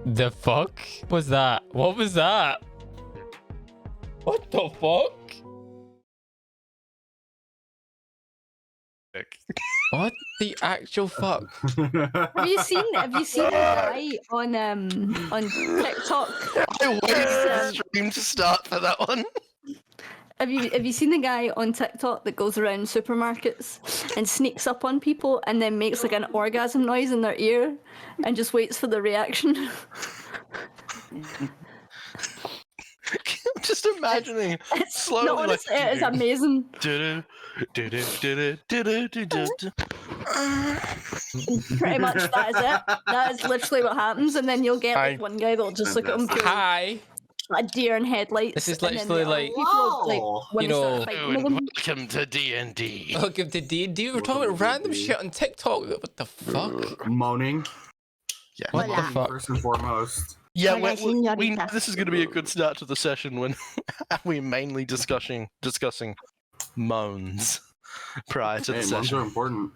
The fuck was that? What was that? What the fuck? What the actual fuck? Have you seen a guy on TikTok? I waited for the stream to start for that one. Have you seen the guy on TikTok that goes around supermarkets and sneaks up on people and then makes like an orgasm noise in their ear and just waits for the reaction? I'm just imagining slowly No, like it's amazing. Pretty much that is it. That is literally what happens, and then you'll get like one guy that'll just look at him through Hi. a deer in headlights. This is and then literally the like, people, like when you they start know, fighting with them. welcome to D&D. welcome to D&D. We're talking about random shit on TikTok. What the fuck? Moaning. Yeah. What the fuck? First and foremost. Yeah, Hola, señorita. this is going to be a good start to the session when we're mainly discussing moans prior to the Hey, moans session. are important.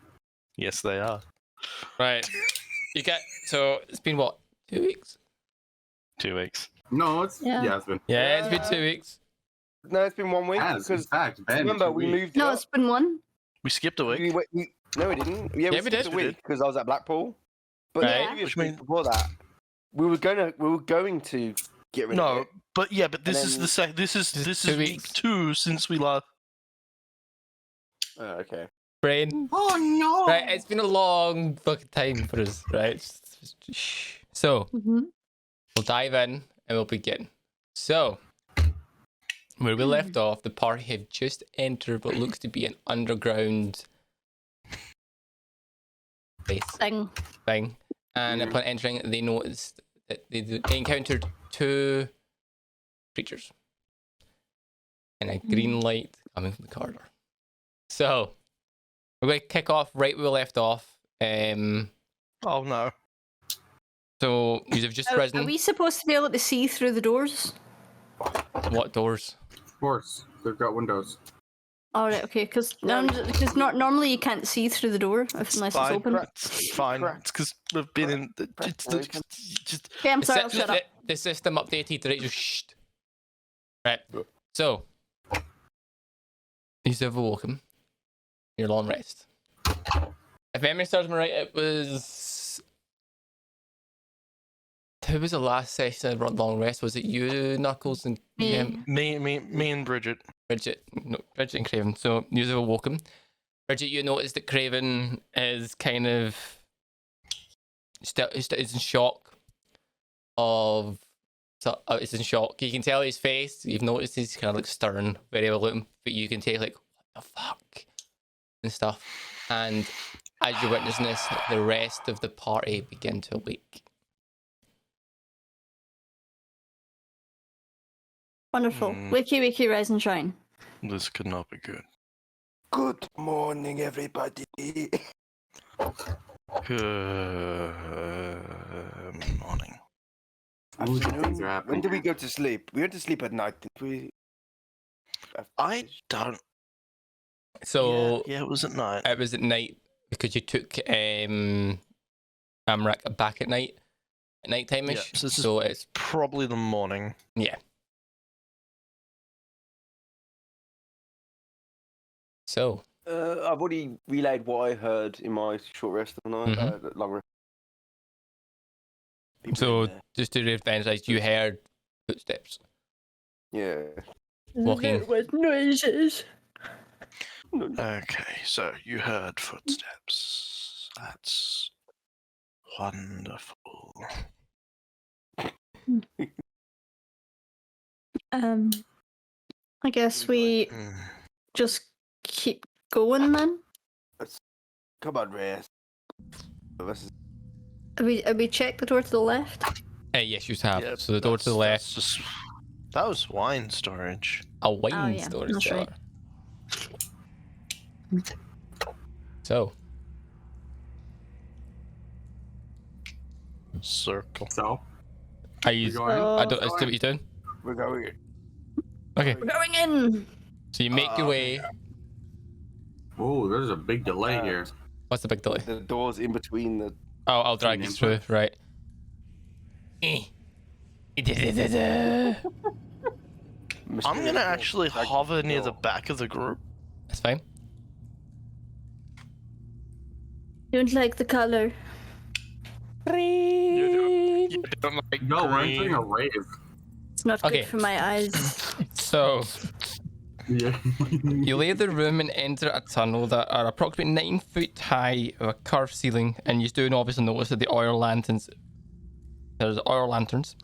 Yes, they are. Right. You get, so it's been what, 2 weeks? 2 weeks. No, it's Yeah. it's been. Yeah, it's been 2 weeks. No, it's been 1 week As in because fact, Ben. remember we moved. No, it it's been one. We skipped a week. no, we didn't. Yeah, Yeah, we we did. skipped a We week did. because I was at Blackpool. But Right. the previous Which means- week before that, we were going to get rid of No, it. but yeah, but this And is then- the this is 2 week weeks. 2 since we last. Oh, okay. Brain. Oh no! Right, it's been a long fucking time for us, right? Shh. So, we'll dive in and we'll begin. So, where we left off, the party have just entered what looks to be an underground place thing. And upon entering, they noticed that they encountered 2 creatures and a green light coming from the corridor. So, we're going to kick off right where we left off. Oh no! So, you have just Are risen. we supposed to be able to see through the doors? What doors? Of course, they've got windows. All right, okay, because normally you can't see through the door unless it's open. It's fine. It's because we've been in. Just Okay, I'm The, sorry, I'll shut up. the system updated, right? Just shh. Right. So, you have awoken. Your long rest. If memory serves me right, it was. Who was the last session of long rest? Was it you, Knuckles, and Me. me and Bridget. Bridget? No, Bridget and Craven. So, you have awoken. Bridget, you noticed that Craven is kind of still is in shock of. So it's in shock. You can tell his face. You've noticed he's kind of like stern, very well looking, but you can tell like what the fuck and stuff. And as you're witnessing this, the rest of the party begin to awake. Wonderful. Wakey, wakey, rise and shine. This could not be good. Good morning, everybody. Good morning. Ooh, things are When happening. did we go to sleep? We went to sleep at night, didn't we? I don't. So yeah, it was at night. it was at night because you took Amrak back at night time-ish. Yeah, so this is- so it's Probably the morning. yeah. So I've already relayed what I heard in my short rest of the night. Long rest. People so in there. just to re-emphasize, you heard footsteps Yeah. walking. With noises. Okay, so you heard footsteps. That's wonderful. I guess we Mm. just keep going then. Come on, rest. This is Have we checked the door to the left? Yes, you have. Yeah, So the door to the left, That was wine storage. a wine Oh, yeah, storage that's cellar. right. So Circle. So, are you? going in? I don't. Is that what you're doing? we're going. Okay. We're going in. So you make your way. oh, there's a big delay here. What's the big delay? The doors in between the. Oh, I'll drag you through. Right. I'm gonna actually hover near the back of the group. That's fine. Don't like the color. You don't like No, we're green. entering a rave. It's not Okay. good for my eyes. So Yeah. you leave the room and enter a tunnel that are approximately 9 foot high with a curved ceiling, and you do obviously notice that the oil lanterns. There's oil lanterns,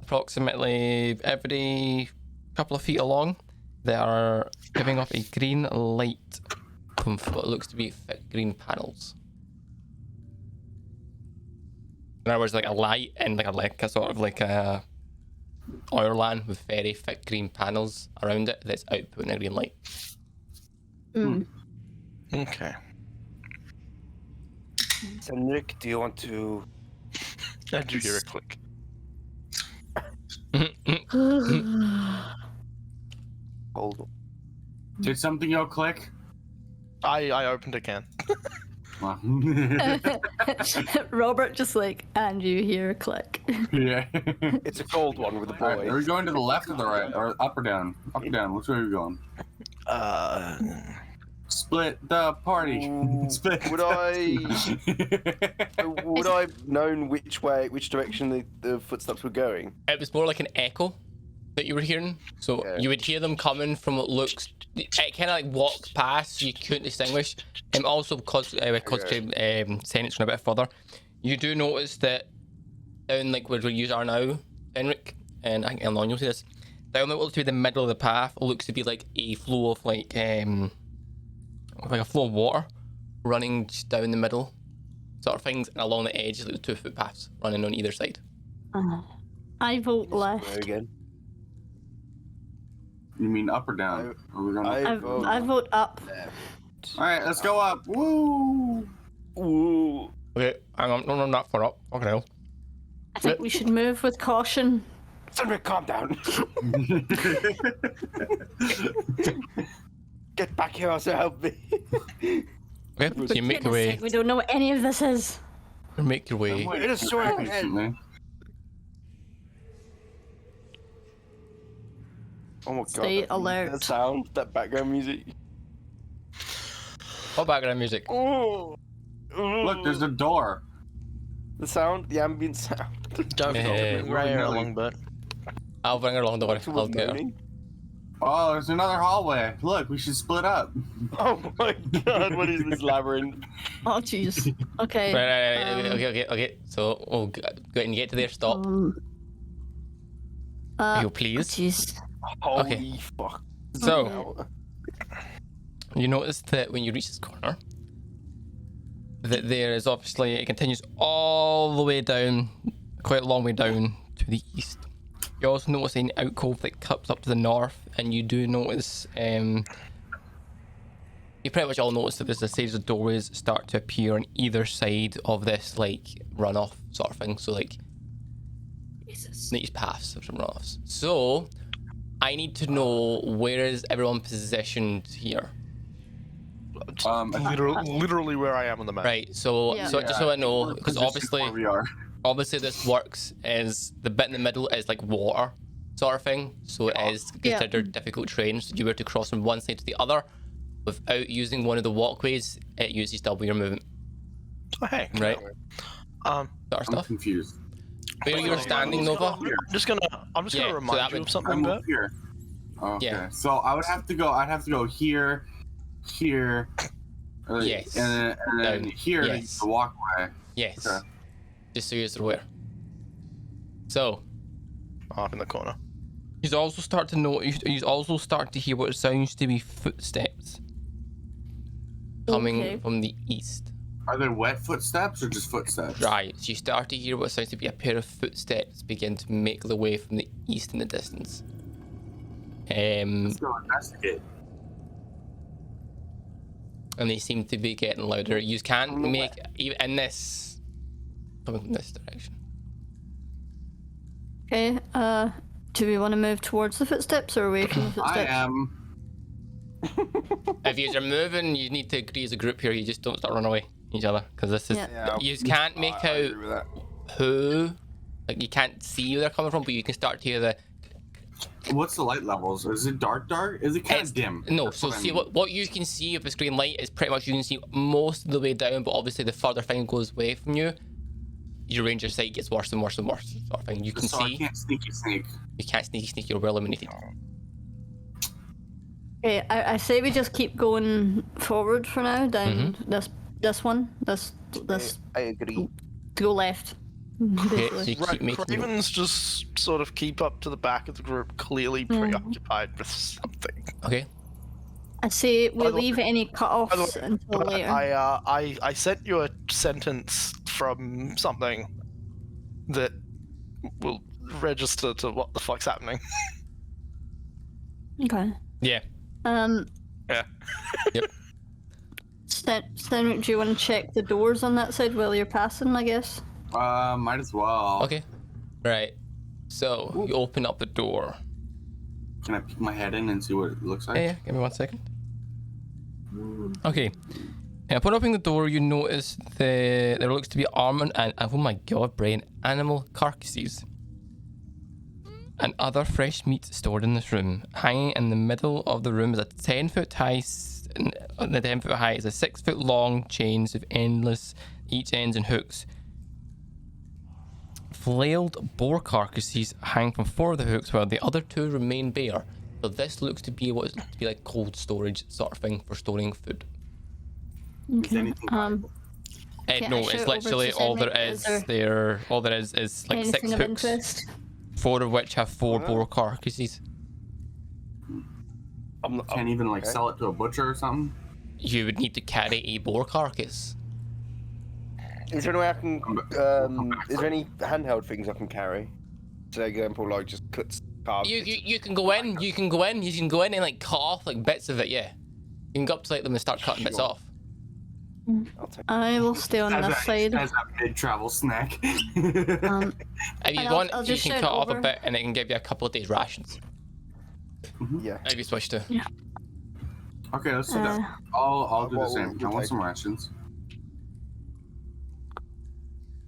approximately every couple of feet along. They are giving off a green light from what looks to be thick green panels. In other words, like a light and like a sort of like a oil lamp with very thick green panels around it that's outputting a green light. Okay. So Nick, do you want to? Did you hear a click? Hold on. Did something go click? I opened a can. Well, Robert just like, and you hear a click. yeah. It's a gold one with a Alright, are boy. we going to the left or the right? Or up or down? Up or down? Which way are we going? Split the party. Ooh, Split. would Would I have known which direction the footsteps were going? It was more like an echo that you were hearing. So Okay. you would hear them coming from what looks. It kind of like walked past, so you couldn't distinguish. And also because sentence a bit further, you do notice that down like where you are now, Henrik, and I think Elnon, you'll see this. Down what looks to be the middle of the path looks to be like a flow of like a flow of water running just down the middle, sort of things, and along the edges like the 2 footpaths running on either side. I vote Where left. again? You mean up or down? Are we going I vote up. Left. Alright, let's go up. Woo! Ooh. Okay, hang on, no, not far up. Okay, hell. I think we should move with caution. Henrik, calm down. Get back here, also help me. Okay, so you make your Goodness way. sake, we don't know what any of this is. You make your way. It is so ahead. Patiently. Oh my god. Stay that- alert. That sound, that background music. What background music? Oh. Look, there's a door. The sound, the ambient sound. Don't Yeah. feel me right here, Longbird. I'll bring her along the way. She I'll wasn't get her. moaning. Oh, there's another hallway. Look, we should split up. Oh my god, what is this labyrinth? Oh jeez. Okay. Right, Um, okay. So, go ahead and get to there. Stop. You please. Jeez. Holy fuck. So, you notice that when you reach this corner, that there is obviously, it continues all the way down, quite a long way down to the east. You also notice an alcove that cuts up to the north, and you do notice, you pretty much all notice that there's a series of doorways start to appear on either side of this, like, runoff sort of thing. So, like, these paths of some runoffs. So, I need to know where is everyone positioned here. Literally where I am on the map. Right, so Yeah. so just so I know, because Position where we are. obviously this works is the bit in the middle is like water sort of thing, so it is Yeah. considered difficult terrain. So if you were to cross from one side to the other without using one of the walkways, it uses double your movement, Oh, hey. right? Um, Sort of I'm stuff. confused. Where you're standing, Nova? Here. I'm just gonna Yeah, so remind that you would- of something, I'm Bert. up here. Okay. Yeah. So I would have to go. I'd have to go here, here, Yes. and then Down. here to Yes. use the walkway. Yes. Okay. Just so you're aware. So Up in the corner. you also start to know. You also start to hear what sounds to be footsteps coming Okay. from the east. Are they wet footsteps or just footsteps? Right, so you start to hear what sounds to be a pair of footsteps begin to make their way from the east in the distance. Let's go investigate. And they seem to be getting louder. You can't make even in this coming from this direction. Okay. Do we want to move towards the footsteps or away from the I footsteps? am. If you're moving, you need to agree as a group here. You just don't start running away each other because this is Yeah. Yeah, you can't make I out agree with that. who Like you can't see where they're coming from, but you can start to hear the. What's the light levels? Is it dark? Is it kind It's- of dim? No, That's so what I see mean. what you can see of the screen light is pretty much you can see most of the way down, but obviously the further thing goes away from you, your range of sight gets worse and worse and worse. Sort of thing. You can So I see, can't sneaky sneak. you can't sneak. You're well eliminated. Okay, I say we just keep going forward for now, down this one, this I agree. to go left. Okay, so Basically. you keep Right, making. Cravens just sort of keep up to the back of the group, clearly preoccupied with something. Okay. I say we By the way- leave any cut-offs way, until But later. I sent you a sentence from something that will register to what the fuck's happening. Okay. Yeah. Yeah. Yep. Stenrick, do you want to check the doors on that side while you're passing, I guess? Might as well. Okay. Right. So you open up the door. Can I peek my head in and see what it looks like? Yeah, give me 1 second. Okay. Upon opening the door, you notice there looks to be armored and oh my god, brain, animal carcasses and other fresh meat stored in this room. Hanging in the middle of the room is a 10-foot high. The 10-foot high is a 6-foot long chains of endless each ends and hooks. Flailed boar carcasses hang from 4 of the hooks, while the other 2 remain bare. So this looks to be what is to be like cold storage sort of thing for storing food. Is anything valuable? Yeah, No, I it's shout over literally to all Sydney, there is is. There, all there is like 6 anything of hooks, interest? 4 of which have 4 boar carcasses. Can't even like sell it to a butcher or something? You would need to carry a boar carcass. Is there any way I can? Is there any handheld things I can carry? For example, like just carve. You can go in. You can go in and like cut off like bits of it. Yeah, you can go up to like them and start cutting bits Sure. off. I'll take. I will stay on this side. As a mid-travel snack. Um, If you And want, I'll you just can shout cut off a over. bit, and it can give you a couple of days rations Yeah. if you wish to. Okay, let's do that. I'll do the what same. will I you want take? some rations.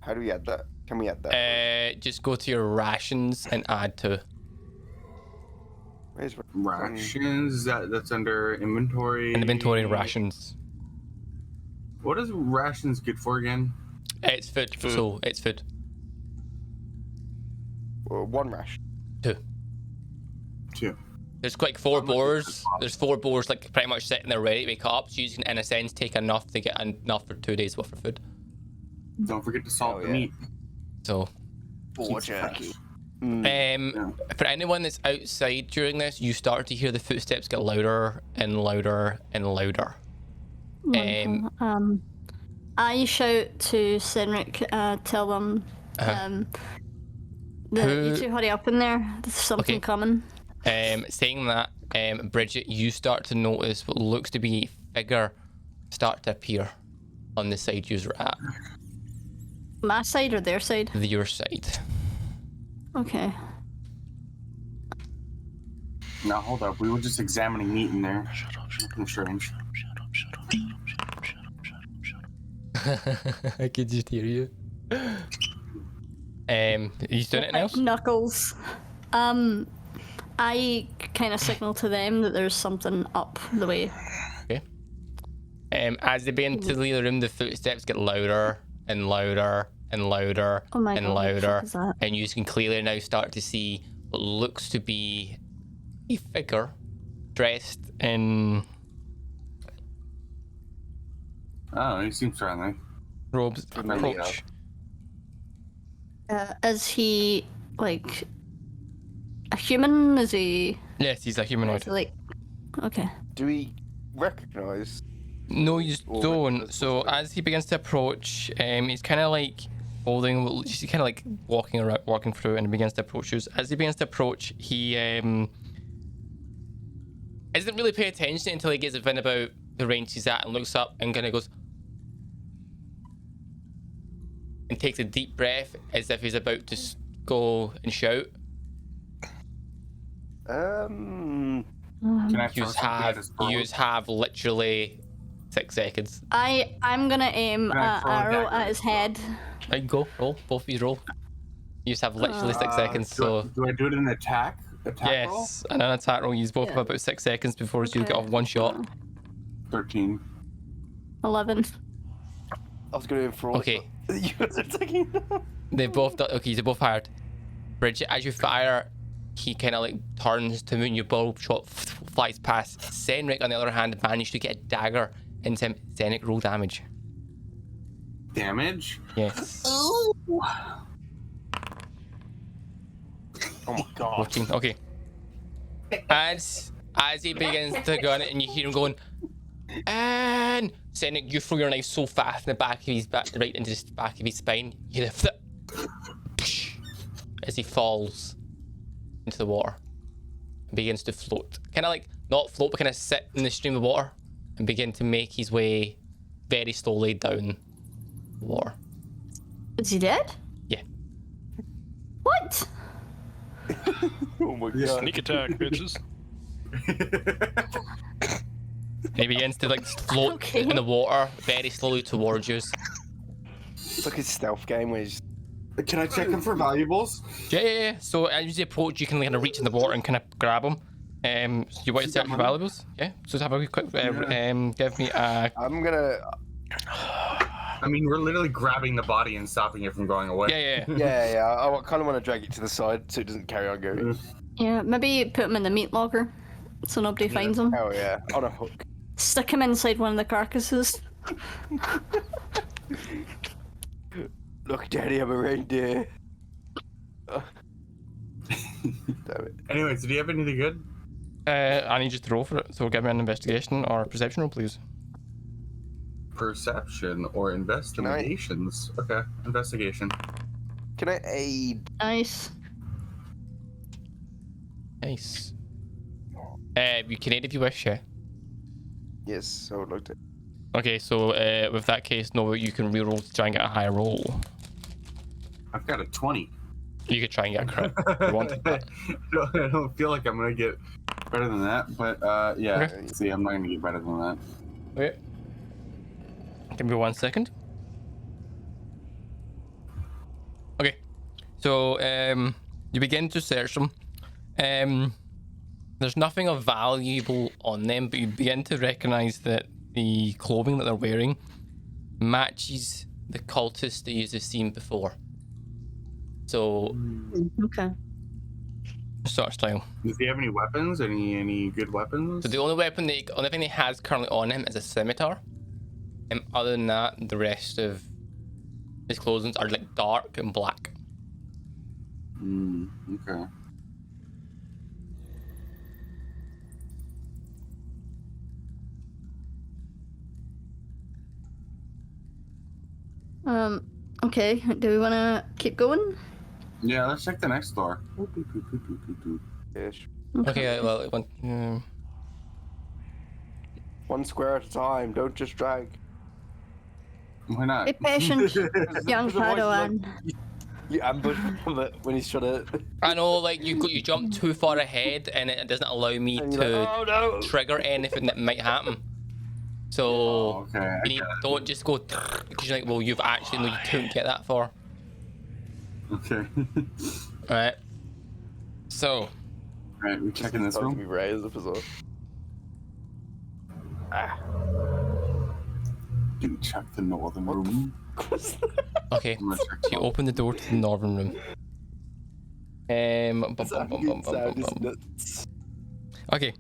How do we add that? Can we add that? Just go to your rations and add to. Where's Rations. That's under inventory. Inventory rations. What does rations good for again? It's food. So it's food. One ration. 2. 2. There's like 4 How much does boars. this cost? There's 4 boars like pretty much sitting there ready to wake up. So you can, in a sense, take enough to get enough for 2 days worth of food. Don't forget to salt Oh, the yeah. meat. So, Boar Keeps it jerky. fresh. for anyone that's outside during this, you start to hear the footsteps get louder and louder and louder. I shout to Cynric, tell them, you Who- 2 hurry up in there. There's something Okay. coming. Saying that, Bridget, you start to notice what looks to be a figure start to appear on the side you're at, My side or their side? your side. Okay. Now hold up. We were just examining meat in there. Nothing strange. I could just hear you. He's doing it now. Knuckles. I kind of signal to them that there's something up the way. Okay. As they begin to leave the room, the footsteps get louder and louder and louder Oh my and God, what the louder, fuck is that? and you can clearly now start to see what looks to be a figure dressed in Oh, he seems friendly. robes Friendly approach. Is he like a human? Is he Yes, he's a humanoid. like? Okay. Do we recognise? No, you just Or don't. like- So as he begins to approach, he's kind of like holding, he's kind of like walking around, walking through, and he begins to approach you. As he begins to approach, he isn't really paying attention until he gets a fin about the range he's at and looks up and kind of goes and takes a deep breath as if he's about to go and shout. Can I throw something at his throat? You have literally 6 seconds. I'm gonna aim Can I an throw a arrow dagger at his head. Right, go, roll, both of you roll. You just have literally 6 seconds. Do So I do it in an attack? Attack roll? yes, and an attack roll. You both have about 6 seconds before you get off one shot. 13. 11. I was going to fraud. Okay. You guys are taking. They both okay. They both fired. Bridget, as you fire, he kind of like turns to move. Your bow shot flies past. Senric, on the other hand, managed to get a dagger into him. Senric, roll damage. Damage? Yes. Oh my god. 14. Okay. As he begins to gun it, and you hear him going, and Senric, you throw your knife so fast in the back of his back, right into the back of his spine. You lift it as he falls into the water and begins to float. Kind of like not float, but kind of sit in the stream of water and begin to make his way very slowly down the water. Is he dead? Yeah. What? Oh my god. Sneak attack, bitches. And he begins to like float Okay. in the water very slowly towards you. It's like a stealth game where he's Can I check him for valuables? Yeah. So as you approach, you can kind of reach in the water and kind of grab him. So you want to search for valuables? Yeah. So have a quick. Give me a. I'm gonna. I mean, we're literally grabbing the body and stopping it from going away. Yeah. Yeah. I kind of want to drag it to the side so it doesn't carry on going. Yeah, maybe put him in the meat locker so nobody finds him. Oh yeah, on a hook. Stick him inside one of the carcasses. Look, Daddy, I'm a reindeer. Damn it. Anyways, did he have anything good? I need you to roll for it. So give me an investigation or a perception roll, please. Perception or investigations? Okay, investigation. Can I aid? Nice. Nice. You can aid if you wish, yeah. Yes, I would like to. Okay, so with that case, no, you can reroll to try and get a higher roll. I've got a 20. You could try and get a crit if you wanted that. I don't feel like I'm gonna get better than that, but yeah. Okay. See, I'm not gonna get better than that. Okay. Give me 1 second. Okay, so you begin to search them. There's nothing of valuable on them, but you begin to recognize that the clothing that they're wearing matches the cultists that you've seen before. So, Okay. sort of style. Does he have any weapons? Any good weapons? So the only only thing he has currently on him is a scimitar. And other than that, the rest of his clothing are like dark and black. Okay. Okay, do we want to keep going? Yeah, let's check the next door. Yes. Okay, well, One square at a time. Don't just drag. Why not? Be patient, young There's a voice like- Padawan. You ambush him when he's trying to. I know, like you jump too far ahead, and it doesn't allow me And you're to like, oh no! trigger anything that might happen. So Oh, okay. I you need, get it. don't just go because you're like, well, you've actually no, you couldn't get that far. Okay. Right. So Alright, we're checking this Supposed to room. be raised up as well. Didn't check the northern room. okay, I'm gonna check so you open the door to the northern room. Okay.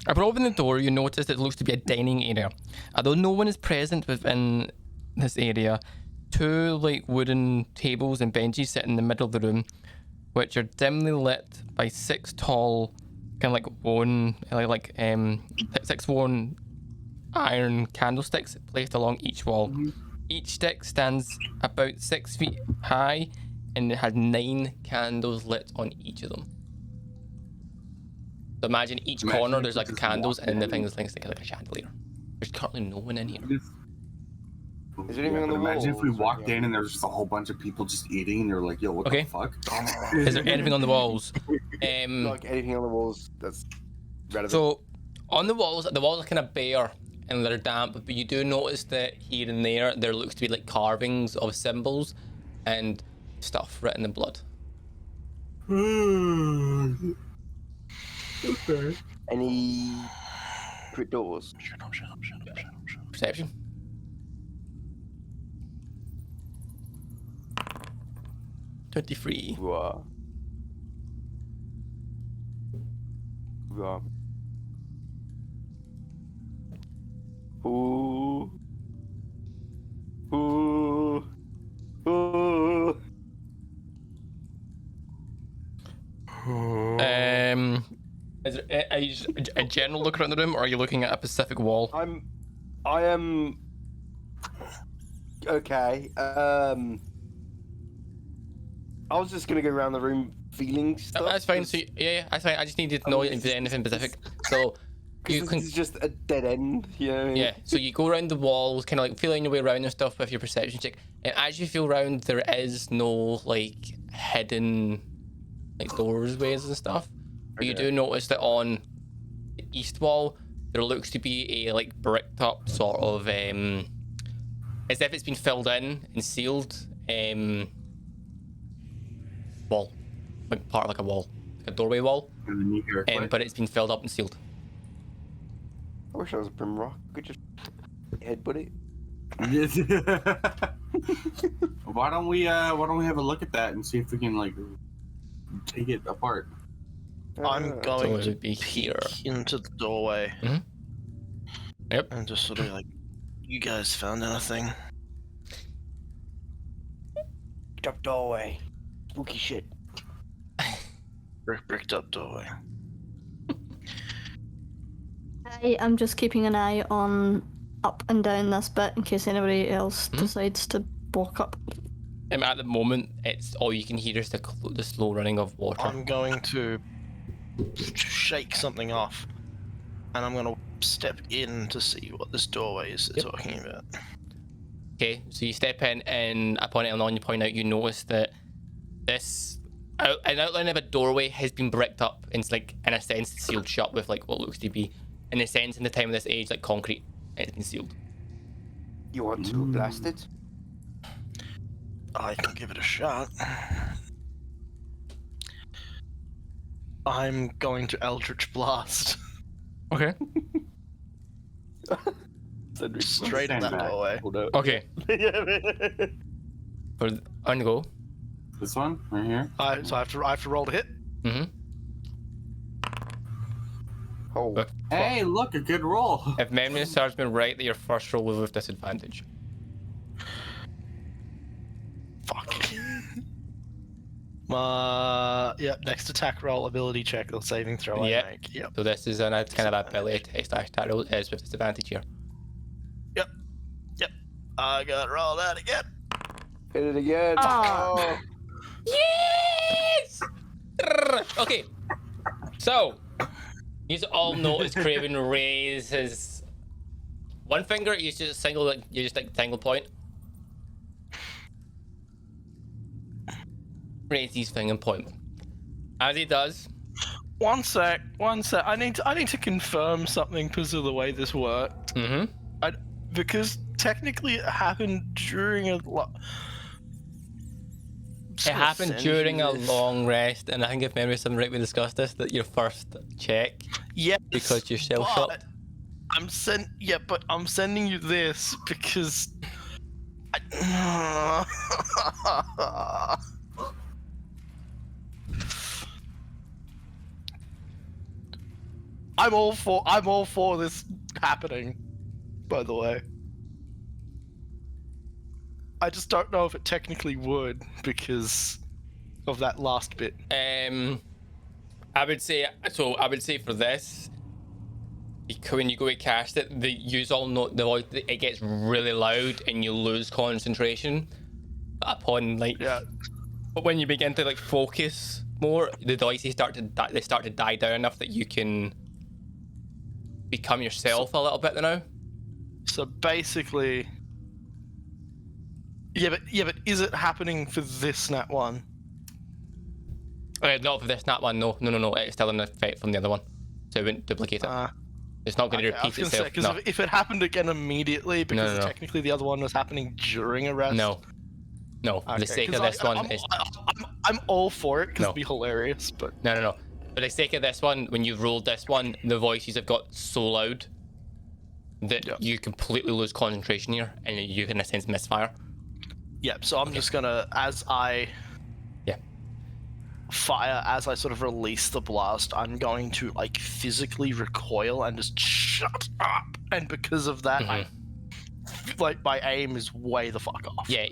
Upon opening the door, you notice it looks to be a dining area. Although no one is present within this area, two like wooden tables and benches sit in the middle of the room, which are dimly lit by six tall, kind of like six worn iron candlesticks placed along each wall. Each stick stands about 6 feet high, and it has 9 candles lit on each of them. So imagine each corner there's like candles, and the thing is like a chandelier. There's currently no one in here. Is there anything on the Imagine if we walls? walked in and there was just a whole bunch of people just eating, and they're like, "Yo, what Okay. the fuck?" Is there anything on the walls? Like anything on the walls that's relevant. So on the walls are kind of bare and they're damp, but you do notice that here and there looks to be like carvings of symbols and stuff written in blood. Okay. Any secret doors? Shut up. Perception. $23. Wow. Wow. Ooh. Ooh. Ooh. Is there, are you just a general look around the room, or are you looking at a specific wall? I am. Okay. I was just gonna go around the room feeling stuff. That's fine. So yeah, that's fine. I just needed to know if there's anything specific. So you can. It's just a dead end, you know. Yeah. So you go around the walls, kind of like feeling your way around and stuff with your perception check. And as you feel around, there is no like hidden like doorways and stuff. But you do notice that on the east wall there looks to be a like bricked up sort of as if it's been filled in and sealed wall, like part of like a wall, like a doorway wall, but it's been filled up and sealed. I wish I was a Primrock. I could just headbutt it. Why don't we have a look at that and see if we can like take it apart? I'm going it to would be here. into the doorway. Mhm. Yep. And just sort of like, you guys found anything? Up doorway. Spooky shit. Bricked up doorway. I am just keeping an eye on up and down this bit in case anybody else decides to walk up. At the moment, it's all you can hear is the slow running of water. I'm going to shake something off, and I'm going to step in to see what this doorway is they're talking about. Okay, so you step in, and upon it on you point out, you notice that an outline of a doorway has been bricked up and it's like in a sense sealed shut with like what looks to be, in a sense, in the time of this age, like concrete. It's been sealed. You want to blast it? I can give it a shot. I'm going to Eldritch Blast. Okay. Straight at that back. doorway. Okay. On the go. This one right here. So I have to roll to hit. Mm-hmm. Oh. Hey, look, a good roll. If memory serves me right, that your first roll was with disadvantage. Fuck. Next attack roll, ability check, or saving throw I Yep. make. Yep. So this is kind of a ability test. Attack roll is with disadvantage here. Yep. I got roll that again. Hit it again. Oh. Yes! Okay. So, you all notice Kraken raise his one finger. You just single point. Raise his finger and point. As he does, One sec. I need to confirm something because of the way this worked. Because technically it happened during a it happened during a long rest, and I think if memory serves me right, we discussed this, that your first check, Yes, because you're shell shocked. I'm sending you this because I'm all for this happening, by the way. I just don't know if it technically would because of that last bit. I would say for this, when you go to cast it, you all know it gets really loud and you lose concentration. Upon but when you begin to like focus more, the voices start to die down enough that you can become yourself a little bit now. So basically, yeah, but is it happening for this nat one? Not for this nat one, no. It's still in effect from the other one, so it wouldn't duplicate it. It's not going to repeat itself. Because if it happened again immediately, because technically the other one was happening during a rest. No. For the sake of this one, I'm all for it because No. it'd be hilarious, but No. For the sake of this one, when you've rolled this one, the voices have got so loud that you completely lose concentration here, and you can in a sense misfire. yeah. So I'm just gonna, as I fire, as I sort of release the blast, I'm going to like physically recoil and just shut up. And because of that, like my aim is way the fuck off. Yeah,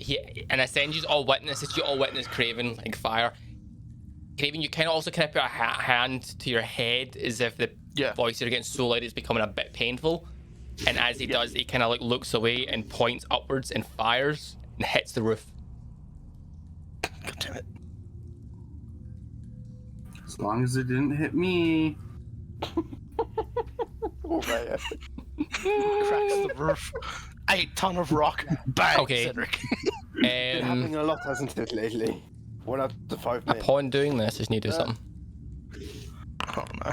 and I send you all witness. You all witness Kraven like fire. Kraven, you kind of also kind of put a hand to your head as if the voices are getting so loud it's becoming a bit painful. And as he does, he kind of like looks away and points upwards and fires and hits the roof. God damn it. As long as it didn't hit me. Oh, man. Cracks the roof. 8-ton of rock. Bang, Okay. Cedric. Been happening a lot, hasn't it, lately? 1 out of 5 minutes. Upon doing this, just need to do something. Oh no.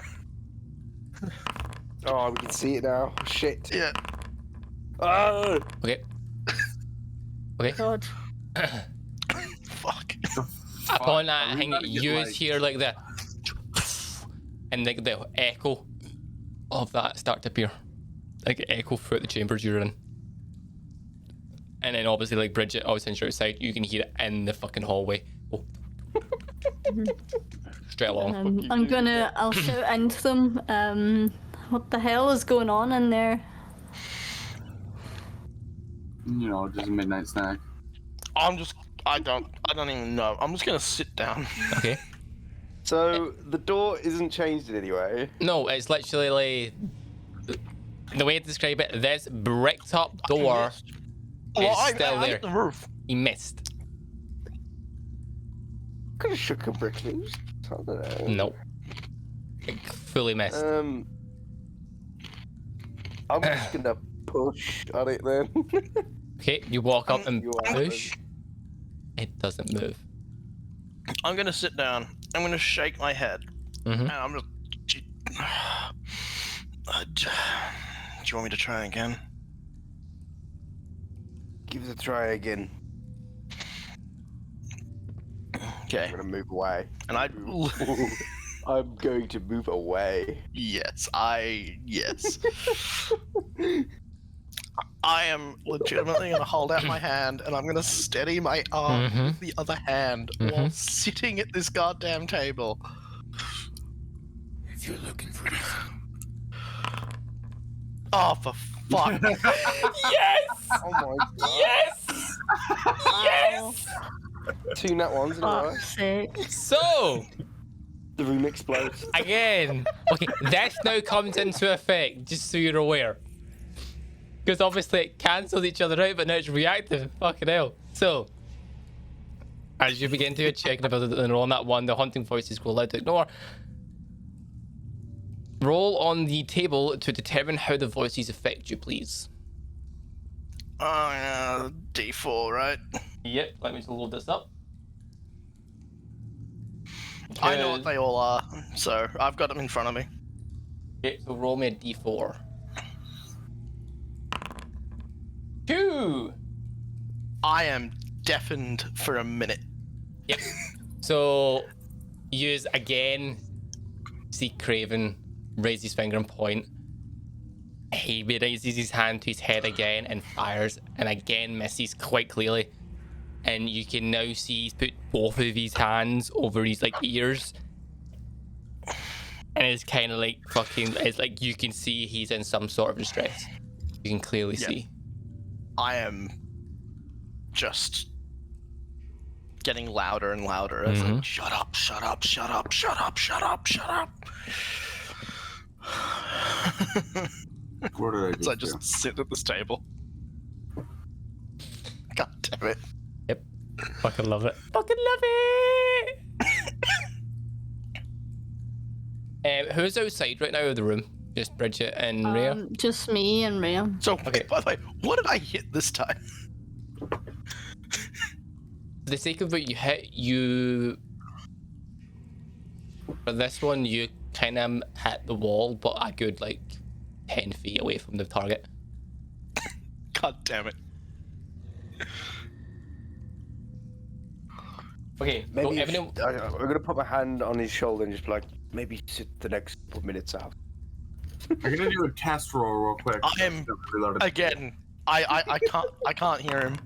Oh, we can see it now. Shit. Yeah. Oh! Okay. Okay. God. Fuck. Upon that, I We think gotta get you lights. hear like the and like the echo of that start to appear, like echo throughout the chambers you're in. And then obviously, like Bridget, oh, since you're outside, you can hear it in the fucking hallway. Oh. Straight along. I'll shout into them. What the hell is going on in there? You know, just a midnight snack. I don't even know. I'm just gonna sit down. Okay. So, the door isn't changed in any way. No, it's literally like the way to describe it. This bricked up door is still I there. hit the roof. He missed. Could have shook a brick loose. I don't know. Nope. Like, fully missed. I'm just gonna push on it then. Okay, you walk up and You are. push. It doesn't move. I'm gonna sit down. I'm gonna shake my head. Mhm. And I'm just. Do you want me to try again? Give it a try again. Okay. I'm gonna move away. And I. I'm going to move away. Yes. I am legitimately gonna hold out my hand and I'm gonna steady my arm with the other hand while sitting at this goddamn table. If you're looking for this. Oh, for fuck. Yes! Oh my god. Yes! Yes! 2 nat ones in a row. Fuck's sake. So, The room explodes. again, okay, this now comes into effect, just so you're aware. Because obviously it cancels each other out, but now it's reactive. Fucking hell. So, as you begin to check the ability and roll on that one, the haunting voices go loud to ignore. Roll on the table to determine how the voices affect you, please. Oh, yeah, D4, right? Yep, let me just load this up. I know what they all are, so I've got them in front of me. Okay, so roll me a d4. 2! I am deafened for a minute. Yep. So, use again, see Kraven raise his finger and point. He raises his hand to his head again and fires, and again misses quite clearly. And you can now see he's put both of his hands over his like ears, and it's kind of like fucking. It's like you can see he's in some sort of distress. You can clearly see. I am just getting louder and louder. It's like, shut up, shut up, shut up, shut up, shut up, shut up. What did I So I just just sit at this table. God damn it. Yep. Fucking love it. Fucking love it. Who's outside right now of the room? Just Bridget and Rhea. Just me and Rhea. So, Okay. by the way, what did I hit this time? For the sake of what you hit, you for this one you kind of hit the wall, but a good like 10 feet away from the target. God damn it. Okay, so Maybe everyone, I'm gonna put my hand on his shoulder and just be like, maybe sit the next couple of minutes out. I'm gonna do a test roll real quick. I am Reloaded. again. I can't hear him.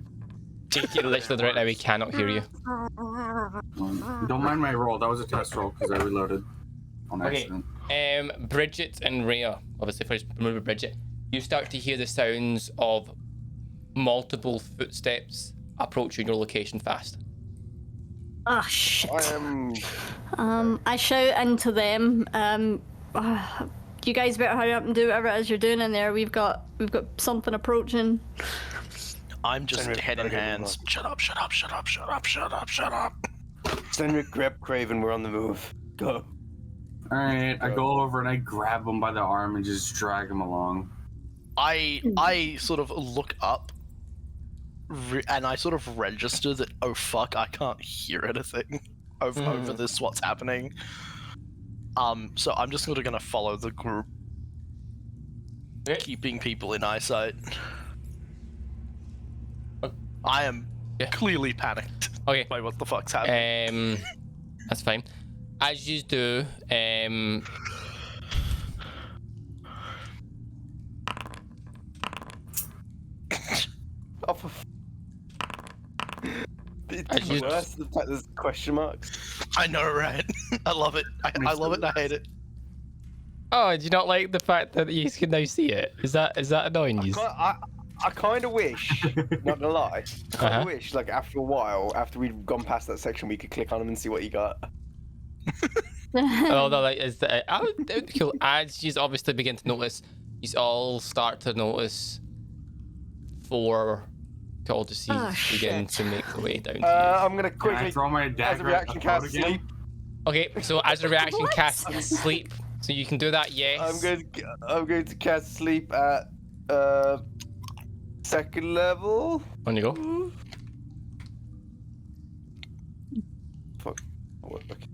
JT, literally right now we cannot hear you. Don't mind my roll. That was a test roll because I reloaded on Okay. accident. Bridget and Rhea, obviously first remember Bridget, you start to hear the sounds of multiple footsteps approaching your location fast. Oh shit. I am. I shout into them. You guys better hurry up and do whatever it is you're doing in there. We've got something approaching. I'm just Send me head in a photo hands. Shut up! Shut up! Shut up! Shut up! Shut up! Shut up! Stenrick, grab Craven. We're on the move. Go. All right, I go over and I grab him by the arm and just drag him along. I sort of look up, and I sort of register that, oh fuck, I can't hear anything over this. What's happening? So I'm just sort of gonna follow the group, keeping people in eyesight. I am clearly panicked Okay. by what the fuck's happening. That's fine. As you do, Oh, for As you- worse, the fact there's question marks. I know, right? I love it. I love it. And I hate it. oh, do you not like the fact that you can now see it? Is that annoying you? I kind of wish, not gonna lie, I kind Uh-huh. of wish, like, after a while, after we'd gone past that section, we could click on him and see what he got. Oh no, like is that? It would be cool. As you obviously begin to notice, you all start to notice 4 cultists begin shit. to make their way down to you. I'm gonna Can I quickly, throw my as a dagger reaction, at the throat cast again? sleep. Okay, so as a reaction, What? cast sleep. So you can do that, yes. I'm going to cast sleep at 2nd level. On you go. Fuck. Oh, okay.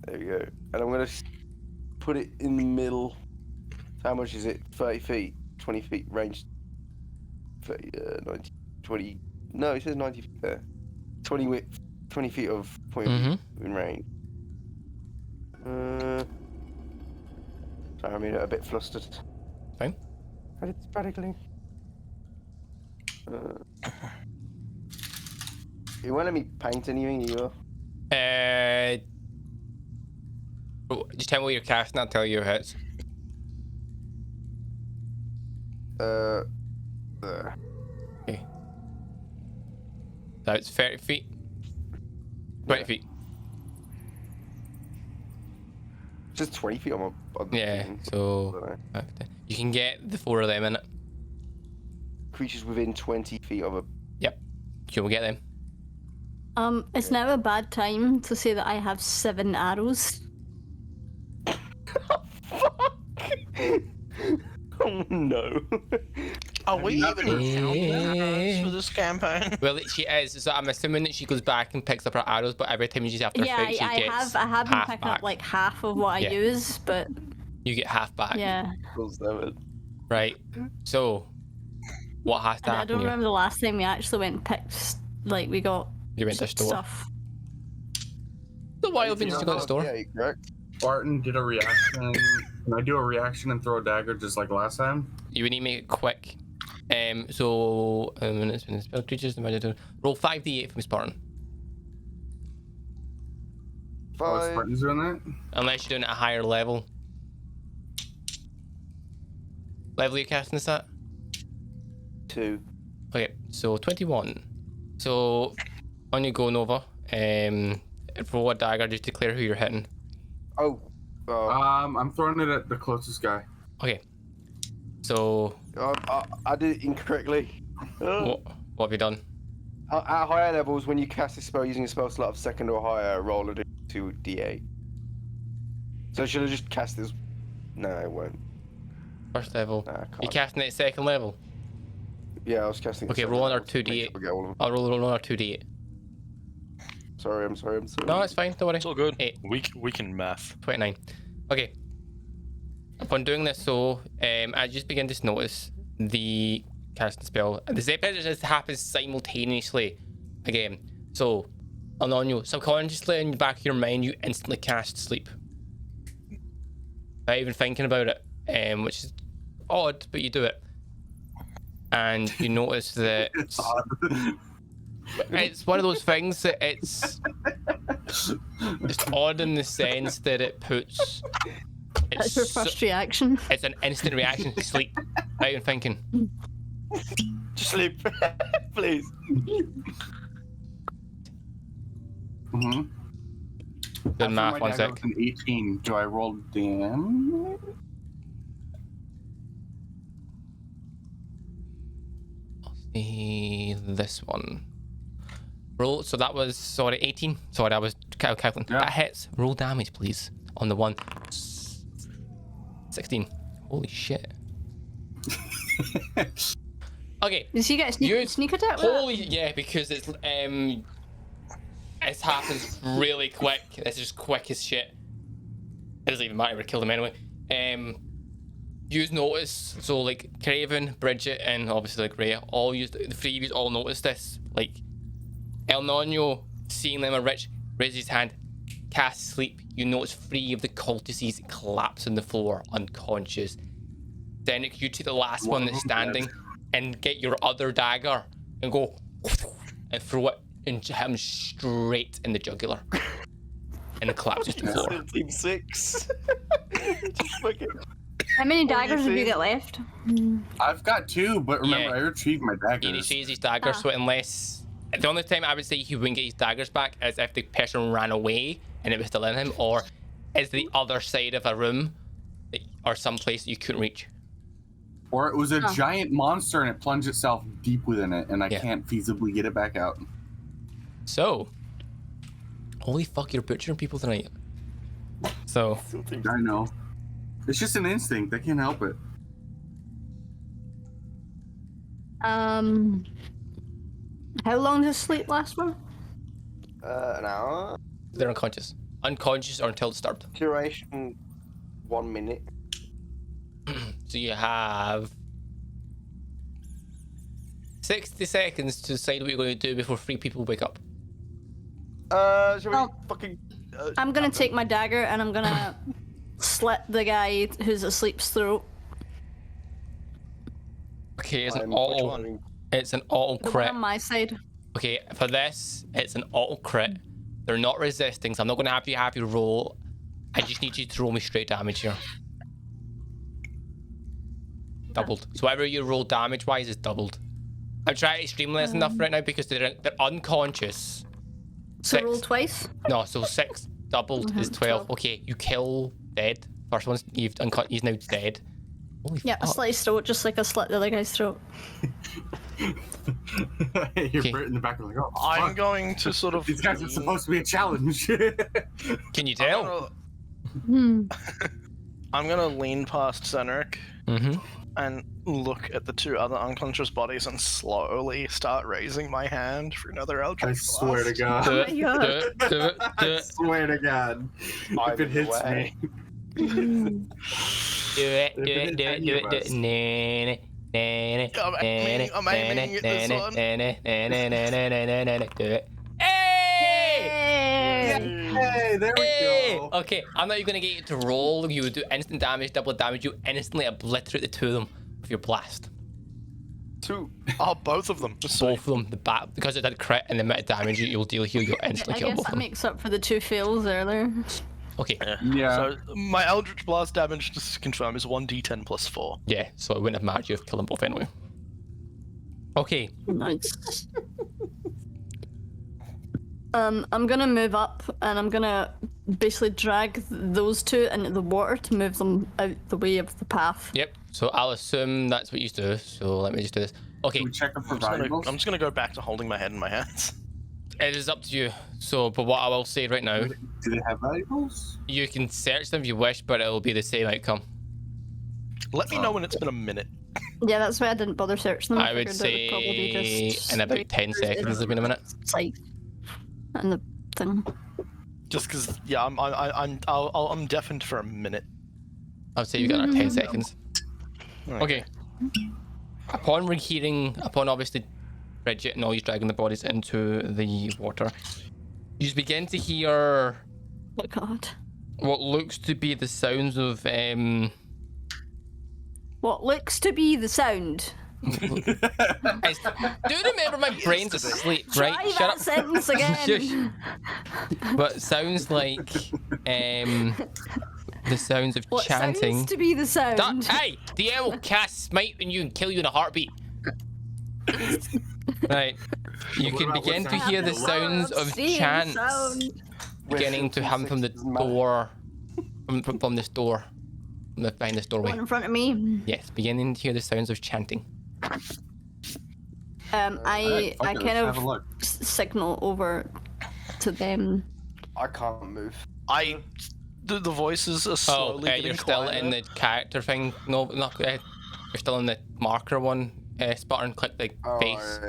There we go. And I'm gonna put it in the middle. How much is it? 30 feet, 20 feet range. 30, 90, 20. No, it says 90 feet there. 20 width, 20 feet of point of view in range. Sorry, I'm a bit flustered. Fine. And it's radically. You want me paint anything? You? Just tell me what you're casting. I'll tell you your hits. There. Okay. So it's 30 feet. 20 Yeah. feet. Just 20 feet on my. On the Yeah. thing. So you can get the 4 of them in it. Creatures within 20 feet of a. Yep. So we'll get them. It's now a bad time to say that I have 7 arrows. Oh no. Are we even counting arrows for Eh. this campaign? Well, she is. So I'm assuming that she goes back and picks up her arrows, but every time she's after a Yeah, fight, she I gets have been half picking back. up like half of what I Yeah. use, but You get half back. yeah. Right. So, what has to And I happen don't here? remember the last time we actually went and picked, like, we got You went to the store. stuff. The wild been just to go to the store. Yeah, correct. Barton did a reaction. Can I do a reaction and throw a dagger just like last time? You would need to make it quick. So when it's been spell creatures, roll 5d8 from Spartan. Oh, 5, Spartan's doing that? Unless you're doing it at a higher level. Level you're casting this at? 2. Okay, so 21. So on you go, Nova. Roll a dagger, just declare who you're hitting. Oh. I'm throwing it at the closest guy. Okay. So I did it incorrectly. what have you done? At higher levels, when you cast a spell using a spell slot of 2nd or higher, roll a 2d8. So should I just cast this? No, I won't. First level. Nah, I You can't. casting it at 2nd level? Yeah, I was casting. Okay, second roll level another to make 2d8. sure I get all of them. I'll roll another 2d8. Sorry, I'm sorry. No, it's fine, don't worry. It's all good. 8. We can math. 29. Okay. Upon doing this, so I just begin to notice the casting spell. The Zephyr just happens simultaneously again. So And on you, subconsciously in the back of your mind, you instantly cast sleep. Not even thinking about it, which is odd, but you do it. And you notice that it's one of those things that it's odd in the sense that it puts. That's your first reaction. It's an instant reaction. Sleep. Not even thinking. Just sleep, please. Mm-hmm. Good math, one sec. An 18. Do I roll damage? This one. Roll. So that was 18. Sorry, I was calculating. Yeah. That hits. Roll damage, please. On the one. 16. Holy shit. Okay. Does he get a sneak attack? with that? Holy yeah, because it's it happens really quick. It's just quick as shit. It doesn't even matter. We killed him anyway. You notice, so like Craven, Bridget, and obviously like Rhea, all the three of you all notice this. Like El Nino, seeing them are rich, raises his hand, casts sleep. You notice 3 of the cultists collapse on the floor, unconscious. Then you take the last one that's standing and get your other dagger and go and throw it and hit him straight in the jugular. And it collapses to the floor. Team 6. Just fucking. How many What do you daggers have you think? got left? I've got 2, but remember, Yeah. I retrieved my He daggers. retrieves his dagger, so unless the only time I would say he wouldn't get his daggers back is if the person ran away and it was still in him, or is the other side of a room or some place you couldn't reach. Or it was a giant monster and it plunged itself deep within it, and I Yeah. can't feasibly get it back out. So, holy fuck, you're butchering people tonight. So, I know. It's just an instinct. I can't help it. How long does sleep last for? An hour. they're unconscious. Unconscious or until disturbed. Duration 1 minute. So you have 60 seconds to decide what you're going to do before 3 people wake up. Shall we Oh. fucking? I'm gonna take my dagger and I'm gonna slit the guy who's asleep's throat. Okay, it's an I'm- auto. which one? It's an auto The one crit. on my side. Okay, for this, it's an auto crit. They're not resisting, so I'm not going to have you roll. I just need you to roll me straight damage here. Doubled. So whatever you roll damage-wise is doubled. I'm trying to streamline this enough right now because they're unconscious. So 6. roll twice. No, so 6 doubled is 12. 12. Okay, you kill dead. First one's he's now dead. Holy Yeah, I fuck. slit his throat just like I slit the other guy's throat. You're Okay. Bert in the back like, oh, I'm fuck. going to sort of. These guys are supposed to be a challenge. Can you I'm tell? gonna, I'm gonna lean past Zenric Mm-hmm. and look at the 2 other unconscious bodies and slowly start raising my hand for another Eldritch I swear to Blast. Do God. it, my God. do it, do it, do I it. swear to God. I'm If it in the hits way. me. Do it, do If it it, hits do it, any do of it, us. do it. I'm aiming at this one. Do it. Hey! Hey, there we Hey! go. Okay, I'm not even gonna get you to roll. You would do instant damage, double damage. You instantly obliterate the 2 of them with your blast. 2. Oh, both of them. Both of them, the bat, because it did crit and the amount of damage you'll deal here, you'll instantly I kill guess both of that them. makes up for the 2 fails earlier. Okay, Yeah. So my Eldritch Blast damage, just to confirm, is 1d10 plus 4. yeah, so it wouldn't have mattered. You've killed them both anyway. Okay, Nice. I'm gonna move up and I'm gonna basically drag those 2 into the water to move them out the way of the path. yep. So I'll assume that's what you do. So let me just do this. Okay, Can we check them for I'm just valuables? gonna go back to holding my head in my hands. it is up to you. So, but what I will say right now, Do they have valuables? you can search them if you wish, but it will be the same outcome. Let me know when it's been a minute. Yeah, that's why I didn't bother searching them. I would figured it would probably say just in about 10 seconds. There's been a minute. Sight and the thing. Just because, yeah, I'm deafened for a minute. I would say you got another 10 seconds. Right. Okay. Upon obviously Bridget and all you dragging the bodies into the water, You begin to hear Oh God. what looks to be the sounds of What looks to be the sound. do remember my brain's asleep, right? Try Shut that up. sentence again. But sounds like the sounds of What chanting. sounds to be the sound? Hey, the owl will cast smite on you and kill you in a heartbeat. Right. You What can about begin what's to hear the happening? sounds of Same chants sound. beginning to come from the door, from this door, behind this doorway. One in front of me. Yes, beginning to hear the sounds of chanting. I fuck it, kind let's have a of look. signal over to them. I can't move. The voices are Oh, slowly getting you're still quieter. in the character thing. No, not. You're still in the marker one. Spot and click the face.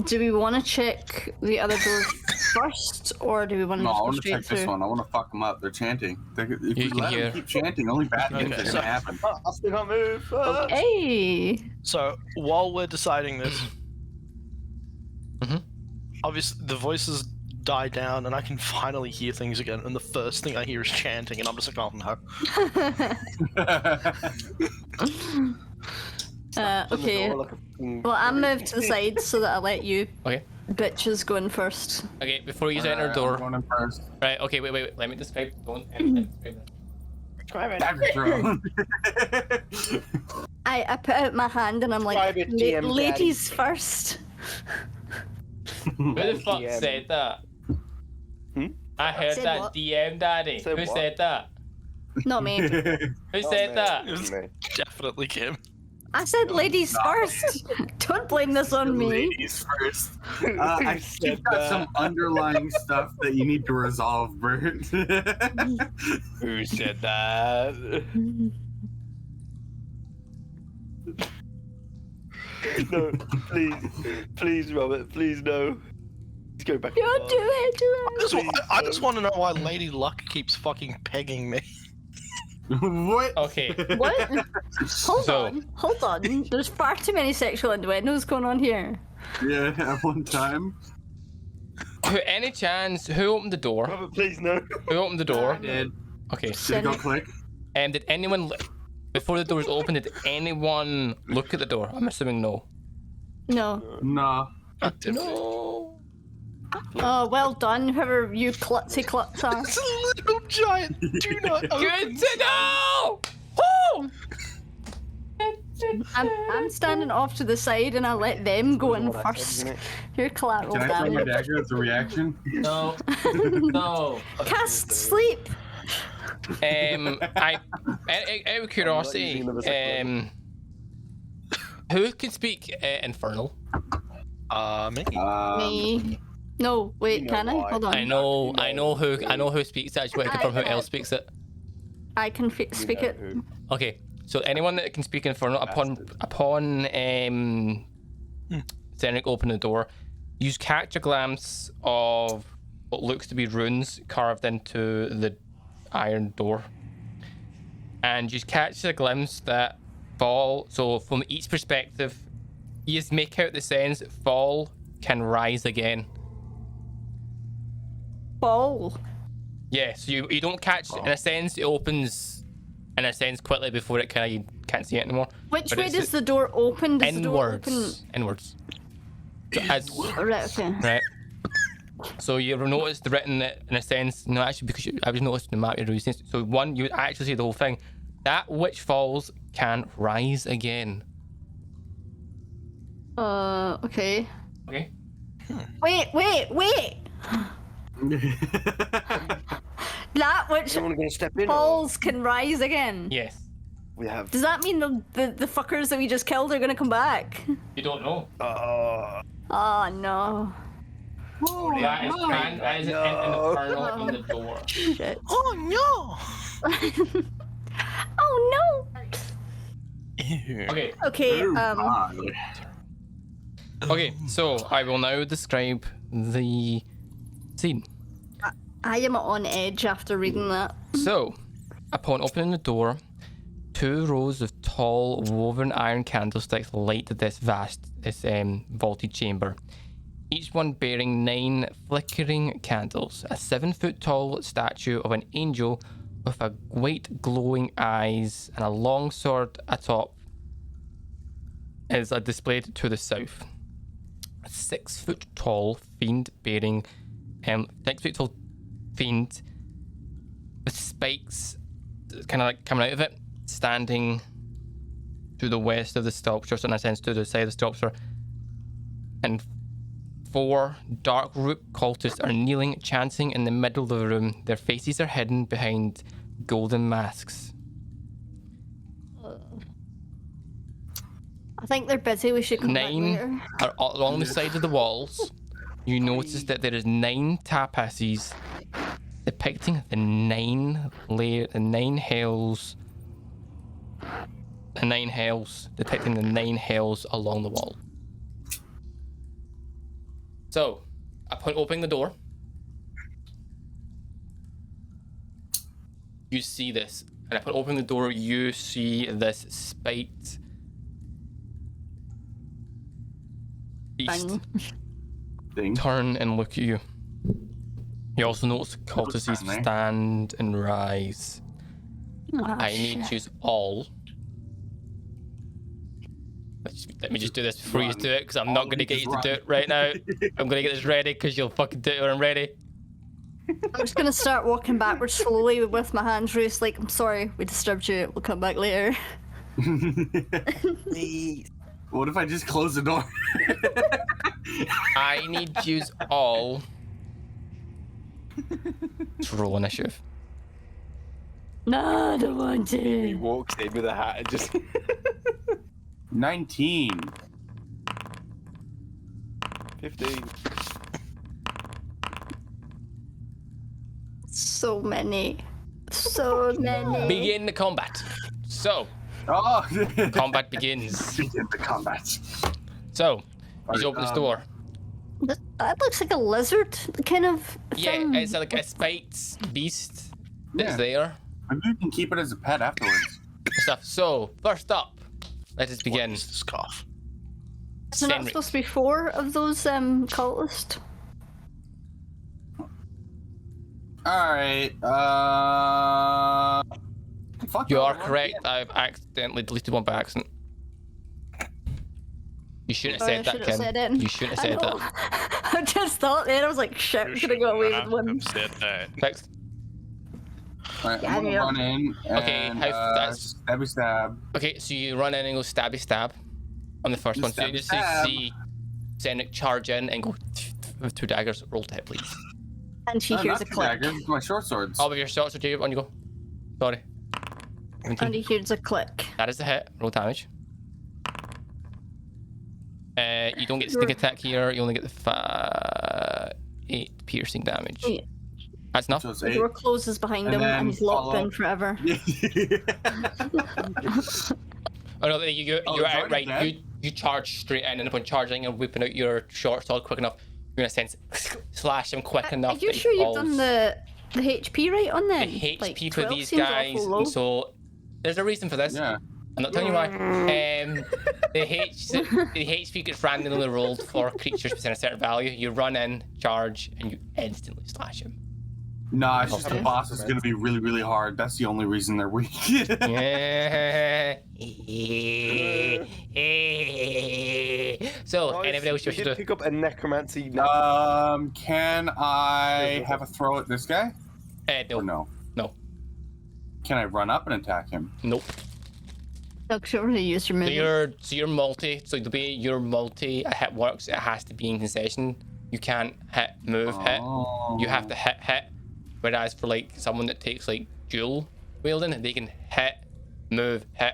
Do we want to check the other doors first, or do we want to No, I just go want to straight check this through? one. I want to fuck them up. They're chanting. If You we can let hear- them keep chanting, only bad things Okay, are so- gonna happen. I still can't move. Hey. So while we're deciding this, Mhm. obviously the voices die down, and I can finally hear things again. And the first thing I hear is chanting, and I'm just like, oh no. Okay. Well, I'm moved to the side so that I let you Okay. bitches go in first. Okay, before you enter the I'm door. going in first. Right. Okay. Wait. Let me describe. Don't. Describe that. I put out my hand and I'm like, Private DM daddy." ladies first. Who the fuck DM. said that? Hmm? I heard Said that what? DM daddy. Said Who what? said that? Not me. Who said that? It was definitely Kim. I said ladies first. Don't blame this on me. Ladies first. I think you've got some underlying stuff that you need to resolve, Bert. Who said that? No, please, Robert, please no. Let's go back. Don't do it, do it. I just want to know why Lady Luck keeps fucking pegging me. What? Okay. What? Hold So- on. There's far too many sexual innuendos going on here. Yeah, at one time. Any chance? Who opened the door? Robert, please no. Who opened the door? Did Okay. it go Cynic. click? And did anyone, before the doors opened, did anyone look at the door? I'm assuming no. No. Nah. No. Oh, well done, whoever you klutzy klutz are. It's a little giant. Do not Good open. to know. Woo! I'm standing off to the side and I let them go in What I said, first. isn't it? Your collateral Can I throw my damage. dagger as a reaction? No. No. Cast sleep. Out of curiosity, who can speak Infernal? Me. Me. No, wait, you know can I? why. Hold on. I know who speaks it. I just want to confirm who else speaks it. I can speak it. Okay, so anyone that can speak Infernal upon Zenric opening the door, you catch a glance of what looks to be runes carved into the iron door, and you catch a glimpse that fall. So from each perspective, you just make out the sense fall can rise again. Ball. Yeah, so you don't catch in a sense it opens in a sense quickly before it kind of you can't see it anymore. Which But way it's does the door open? Does the door inwards? open? Inwards. So as, Right, okay. right. So you've noticed written it in a sense. No, actually, because I was noticing the map you're using. So one, you would actually see the whole thing. That which falls can rise again. Okay. Okay. Wait! That which Someone gonna step in? Or falls can rise again. Yes. we have. Does that mean the fuckers that we just killed are gonna come back? You don't know. Oh no. That is an infernal on the door. Shit. Oh no! Oh Okay. no. Okay, Okay. So I will now describe the scene. I am on edge after reading that. So, upon opening the door, 2 rows of tall woven iron candlesticks light this vaulted chamber. each one bearing 9 flickering candles. A 7-foot-tall statue of an angel with a white glowing eyes and a long sword atop is displayed to the south. A 6-foot-tall fiend bearing 6-foot-tall fiend with spikes kind of like coming out of it, standing to the west of the sculpture, so in a sense to the side of the sculpture, and 4 dark root cultists are kneeling, chanting in the middle of the room. Their faces are hidden behind golden masks. I think they're busy. We should come back 9 later. are along the side of the walls. You notice that there is 9 tapisses depicting the 9 hells. The 9 hells, depicting the 9 hells along the wall. So, upon opening the door, you see this. And upon opening the door, you see this spiked beast Bang. Thing. turn and look at you. You also notice cultists stand and rise. Ah, I need shit. you all. Let me just do this before you do it, because I'm not going to get you to do it right now. I'm going to get this ready, because you'll fucking do it when I'm ready. I'm just gonna start walking backwards slowly with my hands raised, like, I'm sorry, we disturbed you, we'll come back later. What if I just close the door? I need you all to roll initiative. No, I don't want He to. walks in with a hat and just 19. 15. So many. So many. Begin the combat. So, Oh! combat begins. Begin the combat. So, Alright, you open this door. That looks like a lizard kind of Yeah, thing. it's like a spiked beast that's Yeah. there. Maybe you can keep it as a pet afterwards. Stuff. So, first up, let us What begin. is this cough? So not Senric. supposed to be 4 of those cultists? Alright, fuck You it, are I'll correct. run I've accidentally deleted one by accident. You shouldn't have Sorry, said I that, shouldn't Kim. have said it. You shouldn't have I said know. that. I just thought then, I was like, shit, we could have got away with one. Said that. Next. Alright, Yeah, I'm gonna yeah. run in and Okay, that's- stabby stab. Okay, so you run in and go stabby stab on the first one. So you Stabby just stab. see Senric charge in and go with 2 daggers. Roll to hit, please. And she hears Not a two click. daggers, my short swords. All of your shots are due. On you go. Sorry. 17. And he hears a click. That is the hit. Roll damage. You don't get sneak attack here. You only get the 8 piercing damage. Yeah. That's enough. So it's The 8. door closes behind And him then and he's locked follow- in forever. Oh no, you're Oh, it's already outright. dead? You charge straight in, and upon charging and whipping out your short sword quick enough, you're in a sense slash him quick Are enough. you that he sure you've falls. done the HP right on The them? HP Like, for 12 these seems guys, awful low. and so there's a reason for this. Yeah. I'm not telling you why. The HP gets randomly rolled for creatures within a certain value. You run in, charge, and you instantly slash him. Nah, it's just the Okay. boss is gonna be really, really hard. That's the only reason they're weak. So, Guys, anybody else we wish did to? pick up a necromancy. Can I have a throw at this guy? No, Or no? no, Can I run up and attack him? nope. No, 'cause you already used your move. So you're multi. So the way your multi hit works, it has to be in concession. You can't hit, move, hit. Oh. You have to hit. Whereas for like someone that takes like dual wielding, they can hit, move, hit.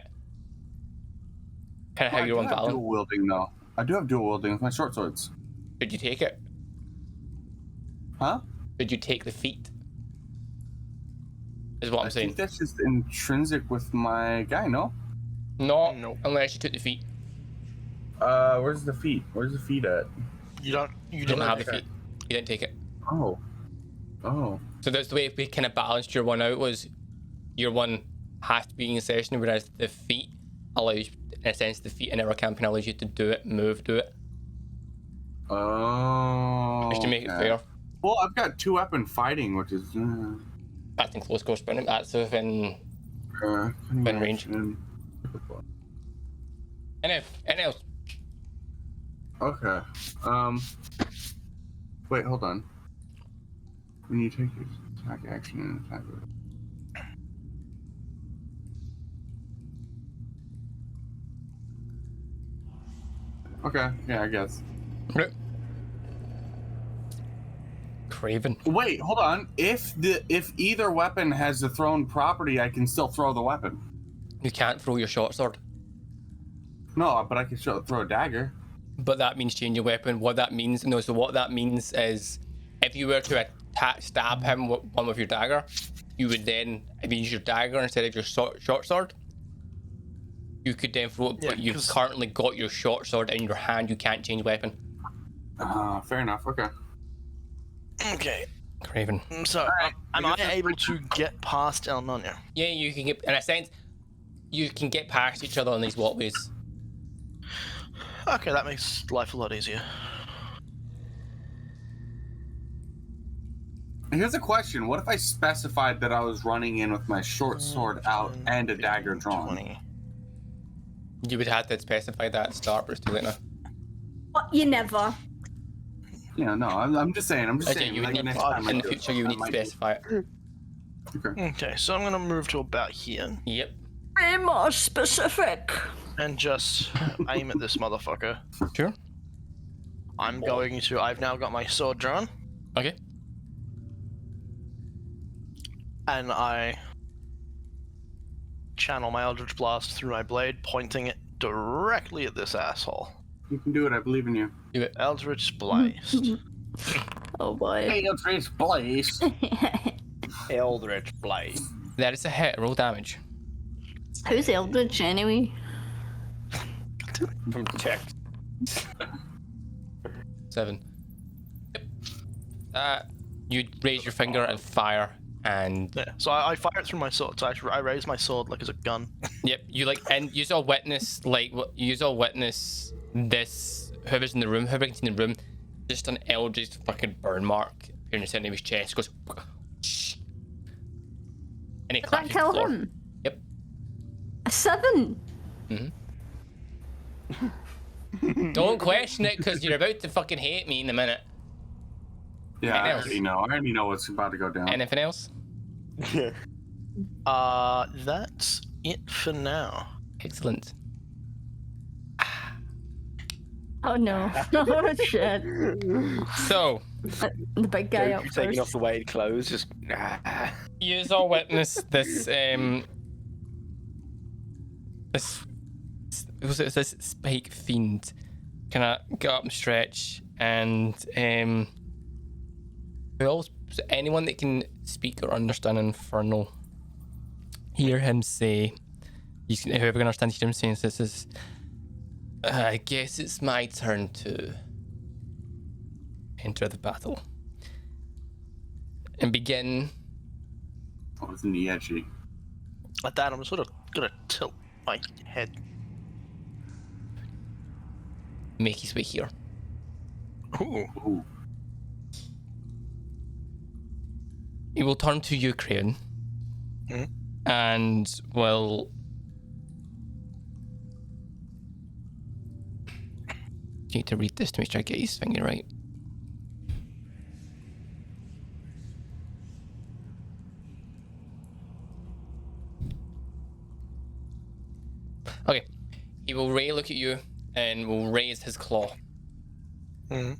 Kind of how you're on I do have Valor. dual wielding though. I do have dual wielding with my short swords. Did you take it? Huh? Did you take the feat? Is what I'm I saying. think that's just intrinsic with my guy, no? No, Nope. unless you took the feat. Where's the feet? Where's the feet at? You don't. You don't have the okay. feat. You didn't take it. Oh. Oh. So that's the way we kind of balanced your one out, was your one has to be in session, whereas the feat allows, in a sense, the feat in our campaign allows you to do it, move, do it. Oh. Just to make it okay. fair. Well, I've got 2-weapon fighting, which is That's in close quarters, but that's within range. and- Anything else? Okay. Wait, hold on. When you take your attack action and attack. Okay. Yeah, I guess. Right. Craven. Wait, hold on. If either weapon has the thrown property, I can still throw the weapon. You can't throw your short sword. No, but I can throw a dagger. But that means change your weapon. What that means, so what that means is, if you were to stab him with one with your dagger, you would then use your dagger instead of your short sword. You could then throw it, but you've currently got your short sword in your hand. You can't change weapon. Fair enough. Okay. Okay. Craven. So, am I able to get past El Nino? Yeah, you can get, in a sense, you can get past each other on these walkways. Okay, that makes life a lot easier. Here's a question. What if I specified that I was running in with my short sword out and a dagger drawn? 20. You would have to specify that at the start, but it's too late now. What? You never. Yeah, no, I'm just saying. I'm just Okay, saying. you would need next to, time I in the do it, future, you I need to might do it. specify it. Okay. Okay, so I'm gonna move to about here Yep. Be more specific. and just aim at this motherfucker. Sure. I'm going to. I've now got my sword drawn, Okay. and I channel my Eldritch Blast through my blade, pointing it directly at this asshole. You can do it. I believe in you. Do it. Eldritch Blast. Oh boy. Eldritch Blaze. Eldritch Blade. That is a hit. Roll damage. Who's Eldritch anyway? From check. 7. Yep. You raise your finger and fire, and Yeah. So I fire it through my sword. So I raise my sword like as a gun. yep, and you all witness this. Whoever's in the room, whoever gets in the room, just an eldritch fucking burn mark in the center of his chest. Goes, shh. And he Did that crashes to the kill floor. him? Yep. A 7. Don't question it, because you're about to fucking hate me in a minute. Yeah, I Anything already know. I already know what's about to go down. Anything else? That's it for now. Excellent. Oh no. Oh shit. So, The big guy up You're taking off first. the weighted clothes, just you all witness this, this spike fiend kind of get up and stretch, and anyone that can speak or understand Infernal hear him say, whoever can understand him saying this is, I guess it's my turn to enter the battle and begin. Oh, it's in the edgy. At that, I'm sort of gonna tilt my head. Make his way here. Ooh. Ooh. He will turn to you, Craven, and will need to read this to make sure I get his finger right. Okay, he will look at you and will raise his claw. And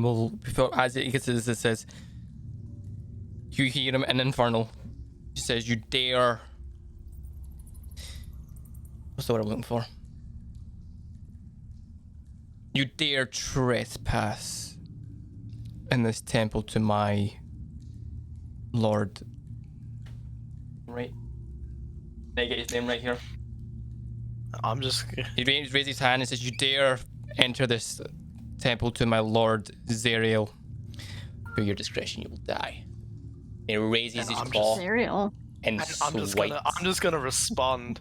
will, as it gets this, it says, you hear him in Infernal. He says, you dare. What's the word I'm looking for? You dare trespass in this temple to my lord. Right. Can I get his name right here? I'm just. He raises his hand and says, you dare enter this temple to my lord Zeriel. For your discretion, you will die. He raises his claw Cereal. and I'm just gonna respond,